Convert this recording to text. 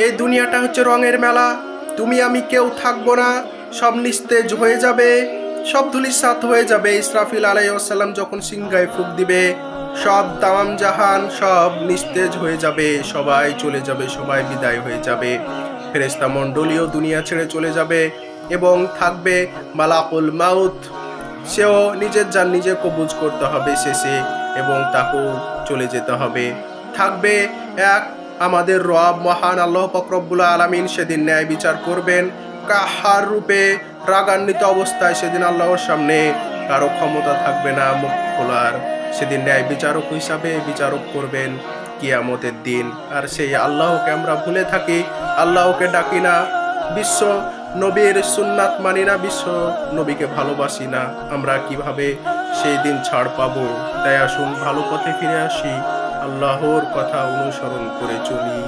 এই দুনিয়াটা হচ্ছে রঙের মেলা, তুমি আমি কেউ থাকবো না, সব নিস্তেজ হয়ে যাবে, সব ধূলিসাৎ হয়ে যাবে। ইসরাফিল আলাইহিস সালাম যখন সিংহায় ফুঁক দিবে, সব তামাম জাহান সব নিস্তেজ হয়ে যাবে, সবাই চলে যাবে, সবাই বিদায় হয়ে যাবে। ফেরেশতা মণ্ডলীও দুনিয়া ছেড়ে চলে যাবে এবং থাকবে মালাকুল মাউত, সেও নিজের জান নিজে কবুজ করতে হবে শেষে এবং তাকেও চলে যেতে হবে। থাকবে এক আমাদের রব মহান আল্লাহ পাক রব্বুল আলামিন, সেদিন ন্যায় বিচার করবেন কাহার রূপে, রাগান্বিত অবস্থায়। সেদিন আল্লাহর সামনে কারো ক্ষমতা থাকবে না মুখ খোলার। সেদিন ন্যায় বিচারক হিসাবে বিচারক করবেন কিয়ামতের দিন। আর সেই আল্লাহকে আমরা ভুলে থাকি, আল্লাহকে ডাকি না, বিশ্ব নবীর সুন্নাত মানি না, বিশ্ব নবীকে ভালোবাসি না। আমরা কিভাবে সেই দিন ছাড় পাবো? তাই আসুন ভালো পথে ফিরে আসি, আল্লাহর কথা অনুসরণ করে চলি।